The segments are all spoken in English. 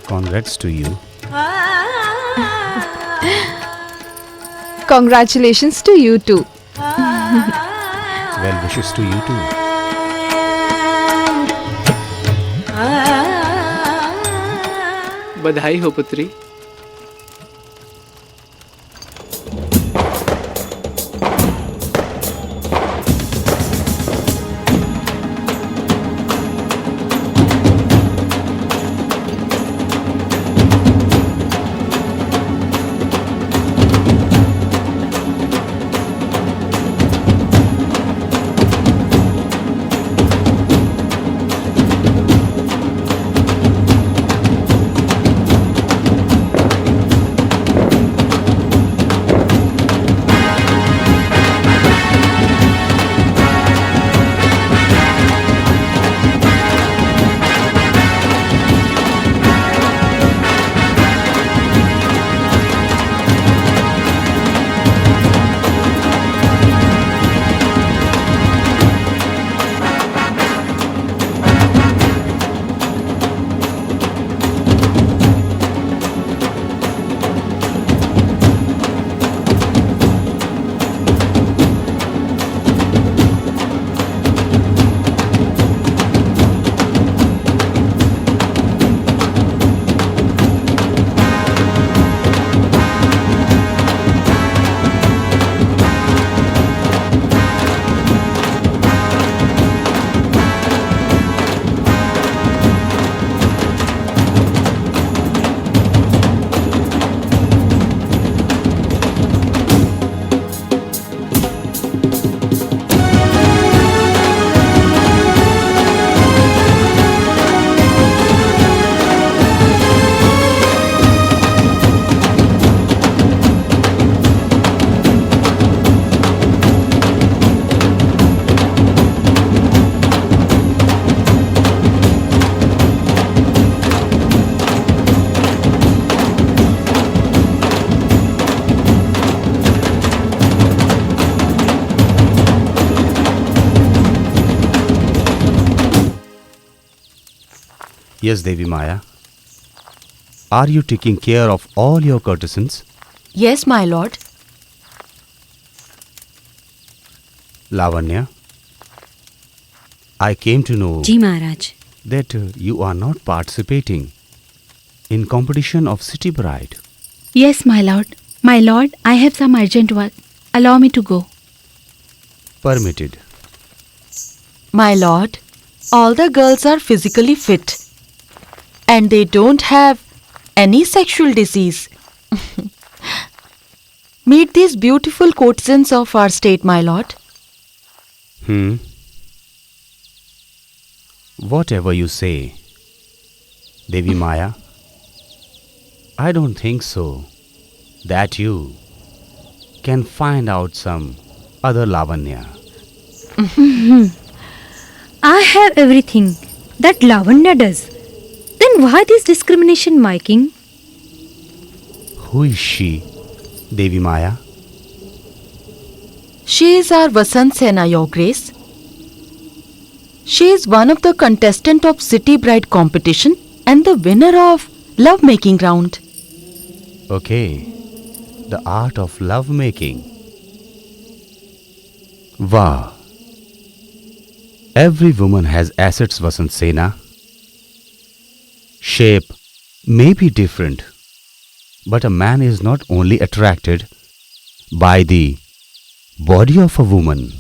Congrats to you. Congratulations to you too. Well wishes to you too. बधाई हो पुत्री। Yes, Devi Maya. Are you taking care of all your courtesans? Yes, my lord. Lavanya, I came to know ji Maharaj. that you are not participating in competition of city bride. Yes, my lord. My lord, I have some urgent work. Allow me to go. Permitted. My lord, all the girls are physically fit and they don't have any sexual disease. Meet these beautiful courtesans of our state, my lord. Whatever you say, Devi Maya, I don't think so that you can find out some other Lavanya. I have everything that Lavanya does. Then why this discrimination, my king? Who is she, Devi Maya? She is our Vasant Sena, your grace. She is one of the contestant of City Bride competition and the winner of love making round. Okay, the art of love making. Wow. Every woman has assets, Vasant Sena. Shape may be different, but a man is not only attracted by the body of a woman.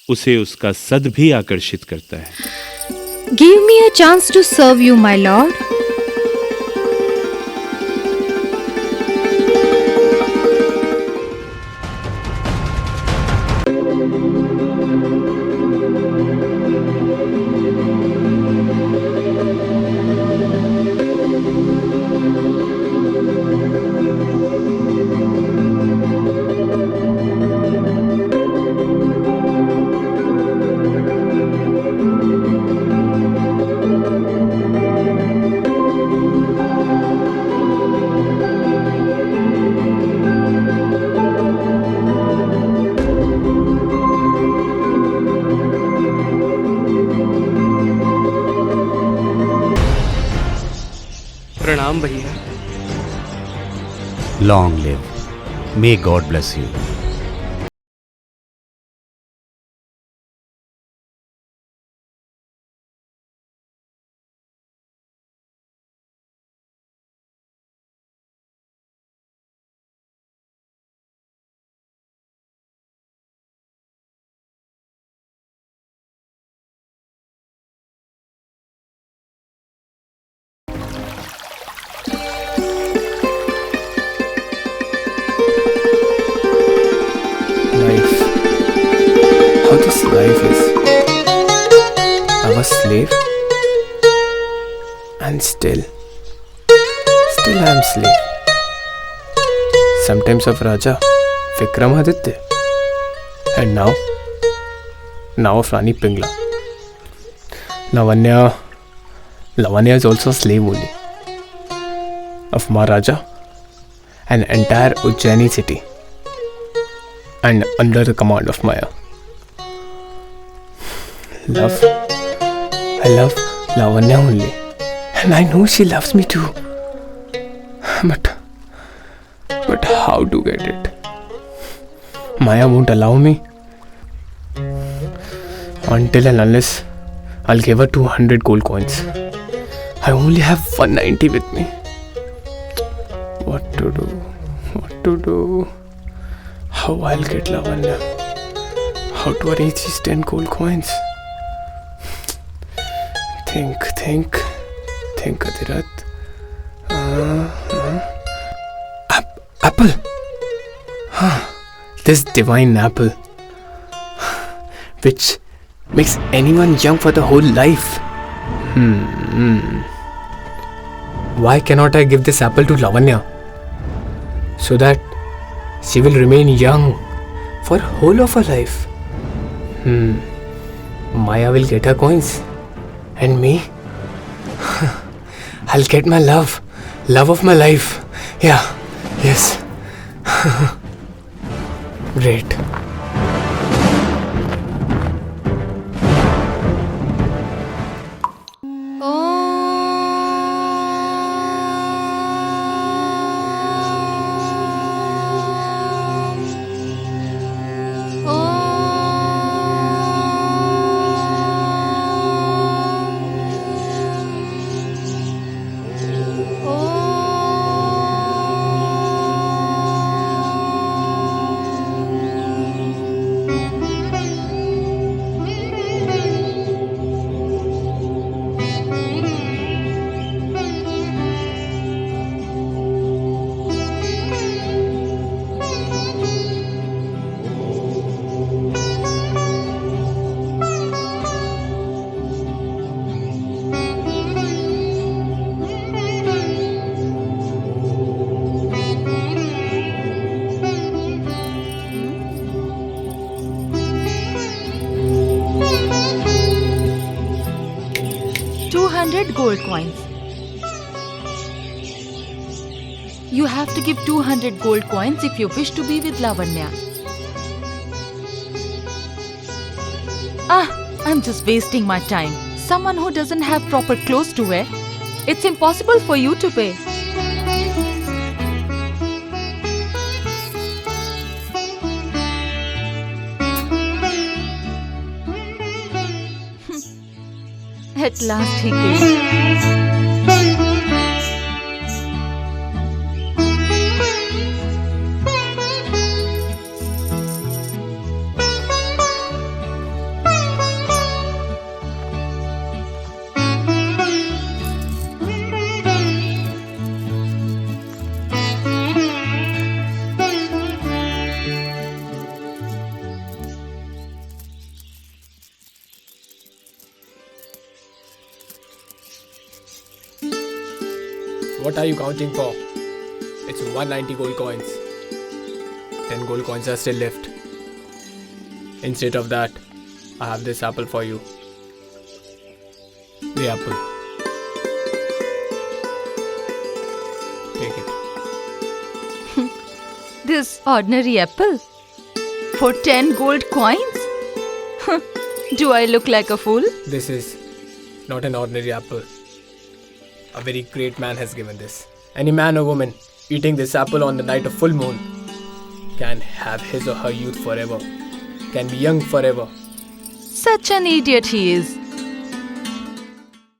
उसे उसका सद भी आकर्षित करता है। Give me a chance to serve you, my lord. प्रणाम भैया। Long live. May God bless you. Life. How this life is. I was slave. And still I am slave. Sometimes of Raja Vikramaditya. And now of Rani Pingla. Lavanya is also a slave only. Of Maharaja, an entire Ujjaini city. And under the command of Maya. I love Lavanya only. And I know she loves me too. But how to get it? Maya won't allow me. Until and unless I'll give her 200 gold coins. I only have 190 with me. What to do? How I'll get Lavanya? How to arrange these 10 gold coins? Think, Adhirat. Apple. This divine apple, which makes anyone young for the whole life. Why cannot I give this apple to Lavanya, so that she will remain young for whole of her life? Maya will get her coins, and me, I'll get my love of my life. Yeah, yes. Great. Gold coins. You have to give 200 gold coins if you wish to be with Lavanya. I'm just wasting my time. Someone who doesn't have proper clothes to wear. It's impossible for you to pay. At last he came. What are you counting for? It's 190 gold coins. 10 gold coins are still left. Instead of that, I have this apple for you. The apple. Take it. This ordinary apple? For 10 gold coins? Do I look like a fool? This is not an ordinary apple. A very great man has given this. Any man or woman eating this apple on the night of full moon can have his or her youth forever, can be young forever. Such an idiot he is.